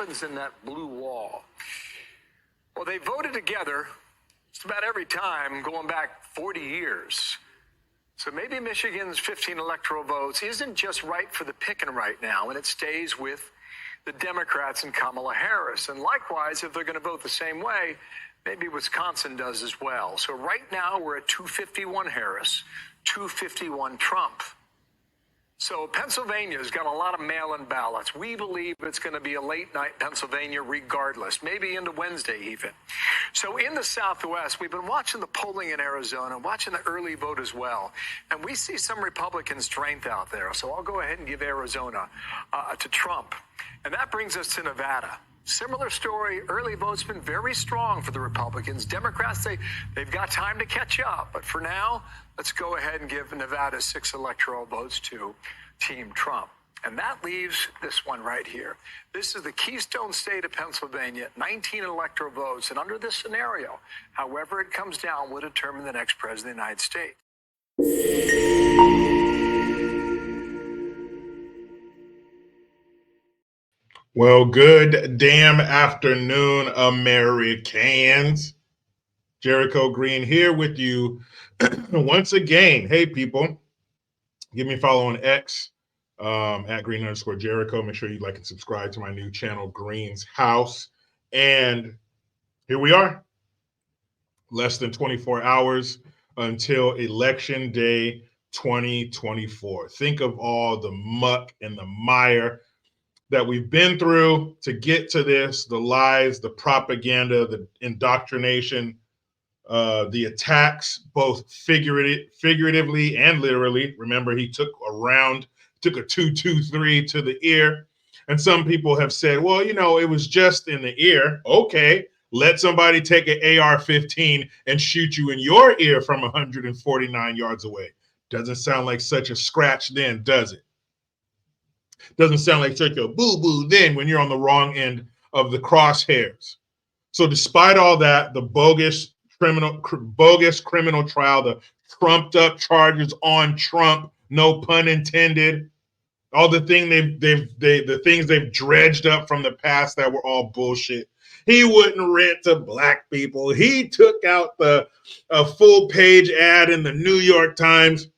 happens in that blue wall? Well, they voted together just about every time going back 40 years. So maybe Michigan's 15 electoral votes isn't just right for the picking right now, and it stays with the Democrats and Kamala Harris. And likewise, if they're going to vote the same way, maybe Wisconsin does as well. So right now we're at 251 Harris, 251 Trump. So Pennsylvania's got a lot of mail-in ballots. We believe it's going to be a late-night Pennsylvania regardless, maybe into Wednesday even. So in the Southwest, we've been watching the polling in Arizona, watching the early vote as well, and we see some Republican strength out there. So I'll go ahead and give Arizona to Trump. And that brings us to Nevada. Similar story. Early vote's been very strong for the Republicans. Democrats, they've got time to catch up. But for now, let's go ahead and give Nevada 6 electoral votes to Team Trump. And that leaves this one right here. This is the keystone state of Pennsylvania, 19 electoral votes. And under this scenario, however it comes down, will determine the next president of the United States. Well, good damn afternoon, Americans. Jericho Green here with you once again. Hey, people, give me a follow on X at Green_Jericho. Make sure you like and subscribe to my new channel, Green's House. And here we are, less than 24 hours until Election Day 2024. Think of all the muck and the mire that we've been through to get to this, the lies, the propaganda, the indoctrination, the attacks, both figuratively and literally. Remember, he took a 2-2-3 to the ear. And some people have said, well, you know, it was just in the ear. Okay, let somebody take an AR-15 and shoot you in your ear from 149 yards away. Doesn't sound like such a scratch then, does it? Doesn't sound like such a boo-boo then when you're on the wrong end of the crosshairs. So despite all that, the bogus criminal trial, the trumped up charges on Trump, no pun intended, all the things they've dredged up from the past that were all bullshit. He wouldn't rent to black people. He took out a full page ad in the New York Times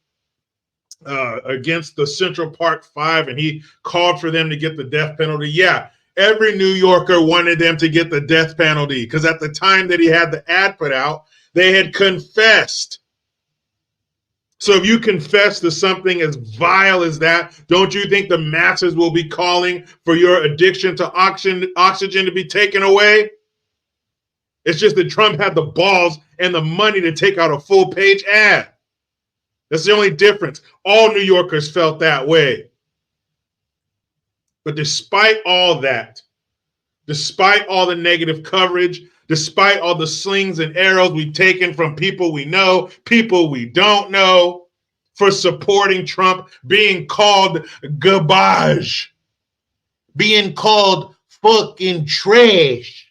against the Central Park Five, and he called for them to get the death penalty. Yeah, every New Yorker wanted them to get the death penalty because at the time that he had the ad put out, they had confessed. So if you confess to something as vile as that, don't you think the masses will be calling for your addiction to oxygen to be taken away? It's just that Trump had the balls and the money to take out a full page ad. That's the only difference. All New Yorkers felt that way. But despite all that, despite all the negative coverage, despite all the slings and arrows we've taken from people we know, people we don't know, for supporting Trump, being called garbage, being called fucking trash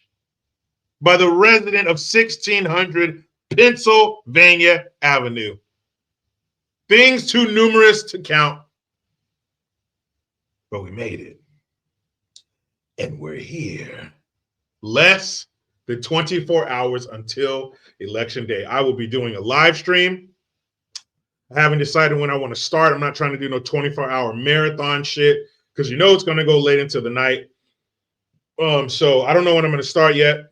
by the resident of 1600 Pennsylvania Avenue. Things too numerous to count, but we made it. And we're here. Less than 24 hours until Election Day. I will be doing a live stream. I haven't decided when I want to start. I'm not trying to do no 24-hour marathon shit because you know it's going to go late into the night. So I don't know when I'm going to start yet.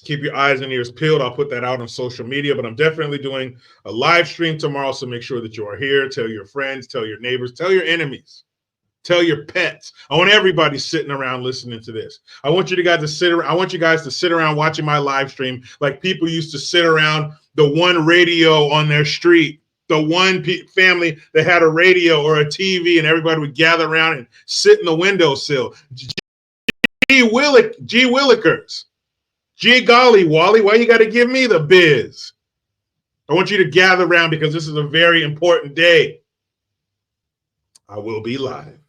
Keep your eyes and ears peeled. I'll put that out on social media, but I'm definitely doing a live stream tomorrow, so make sure that you are here. Tell your friends, tell your neighbors, tell your enemies, tell your pets. I want everybody sitting around listening to this. I want you guys to sit around watching my live stream like people used to sit around the one radio on their street, the one family that had a radio or a TV, and everybody would gather around and sit in the windowsill. Gee Willikers. Gee golly, Wally, why you got to give me the biz? I want you to gather around because this is a very important day. I will be live.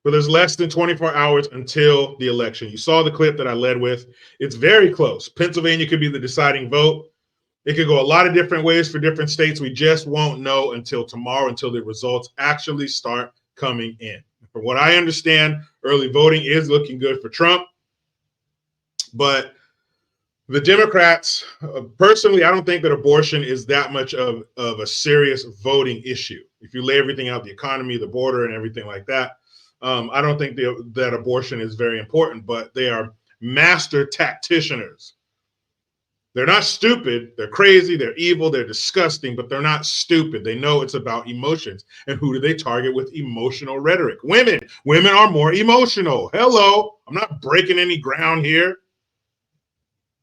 But there's less than 24 hours until the election. You saw the clip that I led with. It's very close. Pennsylvania could be the deciding vote. It could go a lot of different ways for different states. We just won't know until tomorrow, until the results actually start coming in. From what I understand, early voting is looking good for Trump. But the Democrats, personally, I don't think that abortion is that much of a serious voting issue. If you lay everything out, the economy, the border, and everything like that, I don't think that abortion is very important, but they are master tacticianers. They're not stupid. They're crazy. They're evil. They're disgusting, but they're not stupid. They know it's about emotions. And who do they target with emotional rhetoric? Women. Women are more emotional. Hello. I'm not breaking any ground here.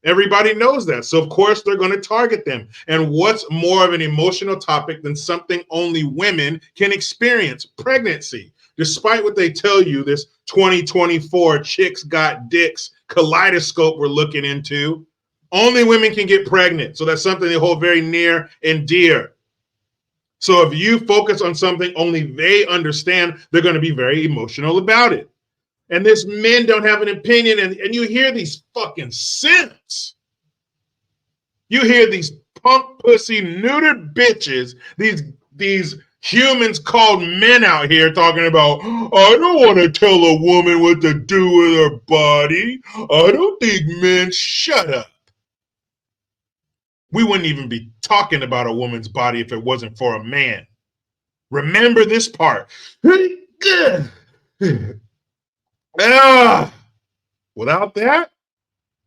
Everybody knows that. So, of course, they're going to target them. And what's more of an emotional topic than something only women can experience? Pregnancy. Despite what they tell you, this 2024 chicks got dicks kaleidoscope we're looking into, only women can get pregnant. So that's something they hold very near and dear. So if you focus on something only they understand, they're going to be very emotional about it. And this men don't have an opinion. And you hear these fucking simps. You hear these punk pussy neutered bitches, these humans called men out here talking about, I don't want to tell a woman what to do with her body. I don't think men, shut up. We wouldn't even be talking about a woman's body if it wasn't for a man. Remember this part. Without that,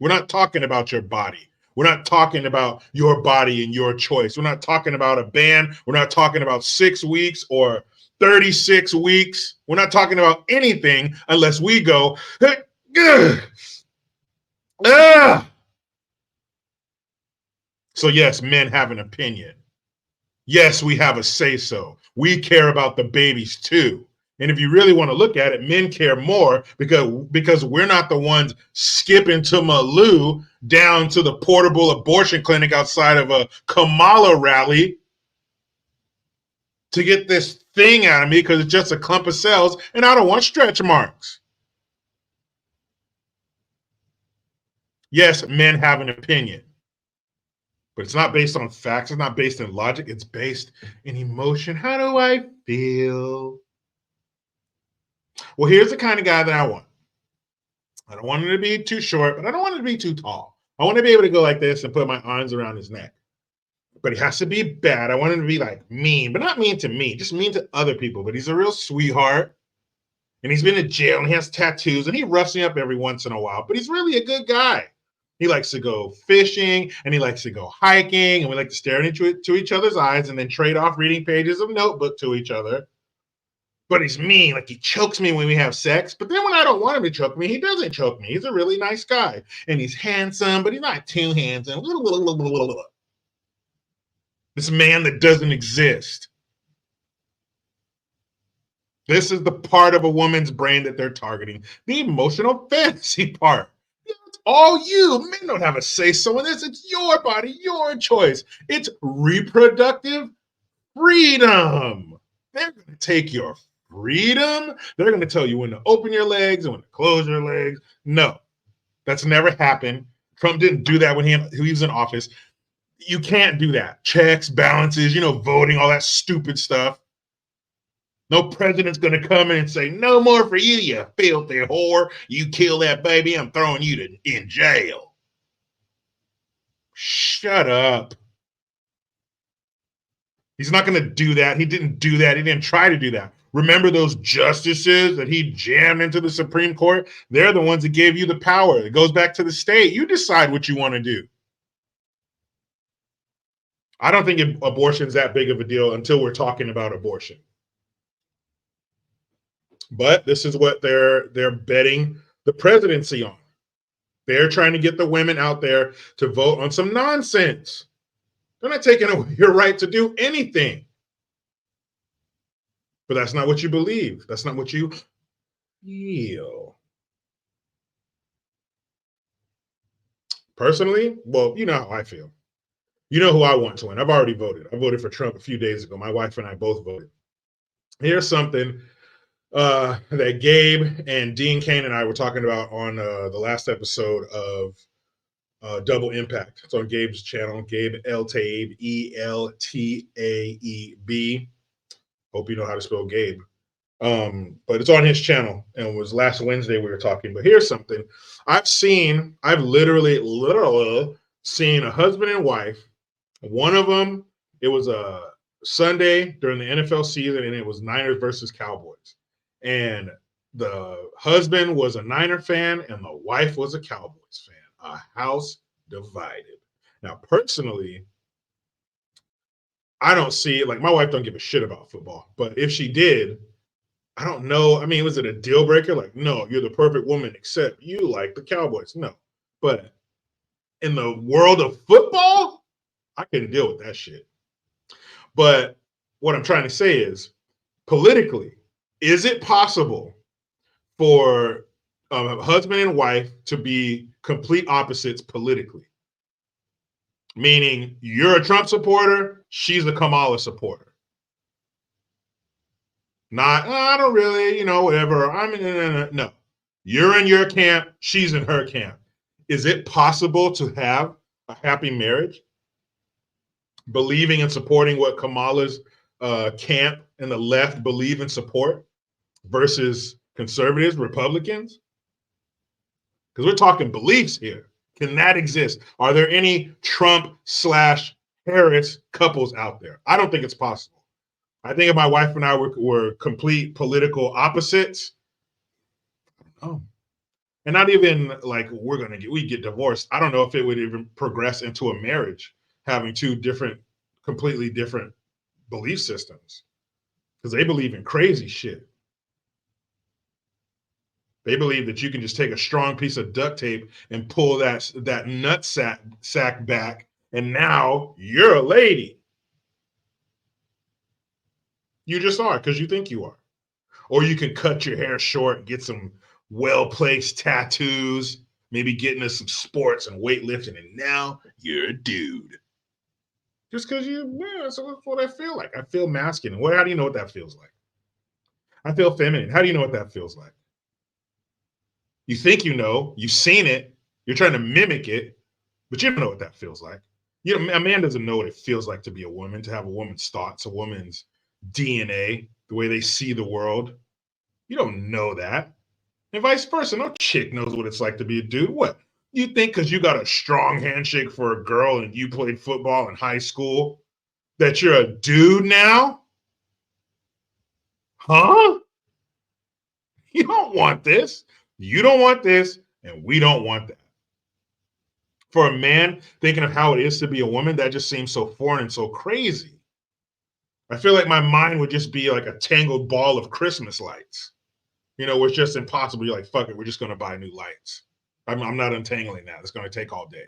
we're not talking about your body. We're not talking about your body and your choice. We're not talking about a ban. We're not talking about 6 weeks or 36 weeks. We're not talking about anything unless we go, So yes, men have an opinion. Yes, we have a say-so. We care about the babies too. And if you really want to look at it, men care more because we're not the ones skipping to Malou down to the portable abortion clinic outside of a Kamala rally to get this thing out of me because it's just a clump of cells and I don't want stretch marks. Yes, men have an opinion. But it's not based on facts. It's not based in logic. It's based in emotion. How do I feel? Well, here's the kind of guy that I want. I don't want him to be too short, but I don't want him to be too tall. I want to be able to go like this and put my arms around his neck. But he has to be bad. I want him to be like mean, but not mean to me, just mean to other people. But he's a real sweetheart. And he's been in jail and he has tattoos and he roughs me up every once in a while. But he's really a good guy. He likes to go fishing and he likes to go hiking and we like to stare into each other's eyes and then trade off reading pages of notebook to each other. But he's mean, like he chokes me when we have sex. But then when I don't want him to choke me, he doesn't choke me. He's a really nice guy. And he's handsome, but he's not too handsome. This man that doesn't exist. This is the part of a woman's brain that they're targeting. The emotional fantasy part. It's all you. Men don't have a say-so in this. It's your body, your choice. It's reproductive freedom. They're going to take your freedom. They're going to tell you when to open your legs and when to close your legs. No, that's never happened. Trump didn't do that when he was in office. You can't do that. Checks, balances, voting, all that stupid stuff. No president's going to come in and say, no more for you, you filthy whore. You kill that baby, I'm throwing you in jail. Shut up. He's not going to do that. He didn't do that. He didn't try to do that. Remember those justices that he jammed into the Supreme Court? They're the ones that gave you the power. It goes back to the state. You decide what you want to do. I don't think abortion is that big of a deal until we're talking about abortion. But this is what they're betting the presidency on. They're trying to get the women out there to vote on some nonsense. They're not taking away your right to do anything. But that's not what you believe. That's not what you feel. Personally, well, you know how I feel. You know who I want to win. I've already voted. I voted for Trump a few days ago. My wife and I both voted. Here's something that Gabe and Dean Cain and I were talking about on the last episode of Double Impact. It's on Gabe's channel, Gabe Eltaeb, Eltaeb. Hope you know how to spell Gabe. But it's on his channel, and it was last Wednesday we were talking. But here's something I've literally seen a husband and wife. One of them, it was a Sunday during the NFL season, and it was Niners versus Cowboys. And the husband was a Niner fan, and the wife was a Cowboys fan. A house divided. Now, personally, I don't see it. Like, my wife don't give a shit about football, but if she did, I don't know. I mean, was it a deal breaker? Like, no, you're the perfect woman, except you like the Cowboys. No. But in the world of football, I couldn't deal with that shit. But what I'm trying to say is, politically, is it possible for a husband and wife to be complete opposites politically? Meaning, you're a Trump supporter, she's a Kamala supporter. Not, I don't really, whatever. No. You're in your camp, she's in her camp. Is it possible to have a happy marriage? Believing and supporting what Kamala's camp and the left believe and support versus conservatives, Republicans? Because we're talking beliefs here. Can that exist? Are there any Trump/Harris couples out there? I don't think it's possible. I think if my wife and I were complete political opposites, oh, and not even like we get divorced. I don't know if it would even progress into a marriage, having two completely different belief systems, because they believe in crazy shit. They believe that you can just take a strong piece of duct tape and pull that nut sack back, and now you're a lady. You just are because you think you are. Or you can cut your hair short, get some well-placed tattoos, maybe get into some sports and weightlifting, and now you're a dude. Just because so that's what I feel like. I feel masculine. How do you know what that feels like? I feel feminine. How do you know what that feels like? You think you know, you've seen it, you're trying to mimic it, but you don't know what that feels like. A man doesn't know what it feels like to be a woman, to have a woman's thoughts, a woman's DNA, the way they see the world. You don't know that. And vice versa. No chick knows what it's like to be a dude. What? You think because you got a strong handshake for a girl and you played football in high school that you're a dude now? Huh? You don't want this. You don't want this, and we don't want that. For a man thinking of how it is to be a woman, that just seems so foreign and so crazy. I feel like my mind would just be like a tangled ball of Christmas lights. Where it's just impossible. You're like, fuck it, we're just going to buy new lights. I'm not untangling that. It's going to take all day.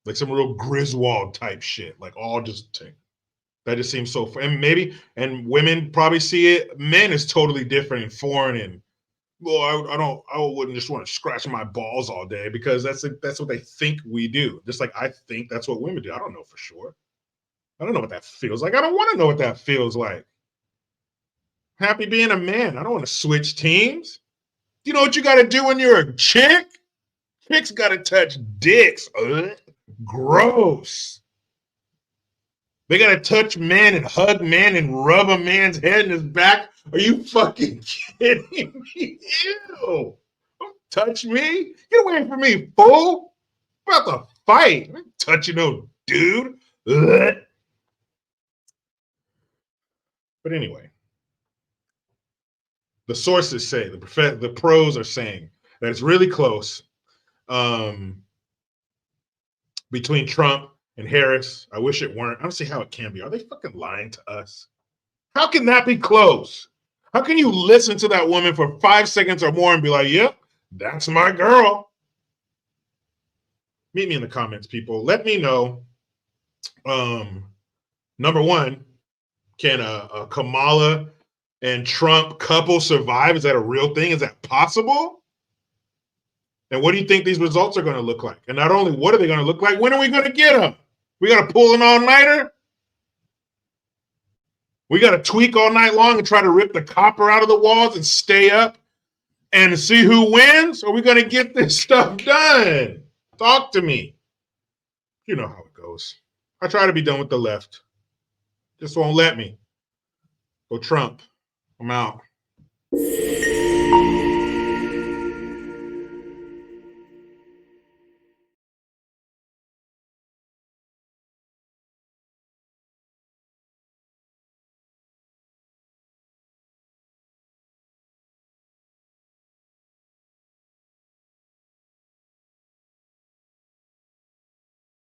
Like some real Griswold type shit. Like all just that just seems so. And women probably see it. Men is totally different and foreign. And well, I wouldn't just want to scratch my balls all day because that's what they think we do. Just like I think that's what women do. I don't know for sure. I don't know what that feels like. I don't want to know what that feels like. Happy being a man. I don't want to switch teams. You know what you got to do when you're a chick? Chicks got to touch dicks. Ugh. Gross. They got to touch men and hug men and rub a man's head in his back. Are you fucking kidding me? Ew. Don't touch me. Get away from me, fool. I'm about to fight. I'm touching no dude. Ugh. But anyway. The sources say, the pros are saying that it's really close between Trump and Harris. I wish it weren't. I don't see how it can be. Are they fucking lying to us? How can that be close? How can you listen to that woman for 5 seconds or more and be like, yep, that's my girl? Meet me in the comments, people. Let me know. Number one, can a Kamala and Trump couple survive? Is that a real thing? Is that possible? And what do you think these results are going to look like? And not only what are they going to look like, when are we going to get them? We got to pull an all-nighter? We got to tweak all night long and try to rip the copper out of the walls and stay up and see who wins? Or are we going to get this stuff done? Talk to me. You know how it goes. I try to be done with the left. Just won't let me. Go Trump. I'm out.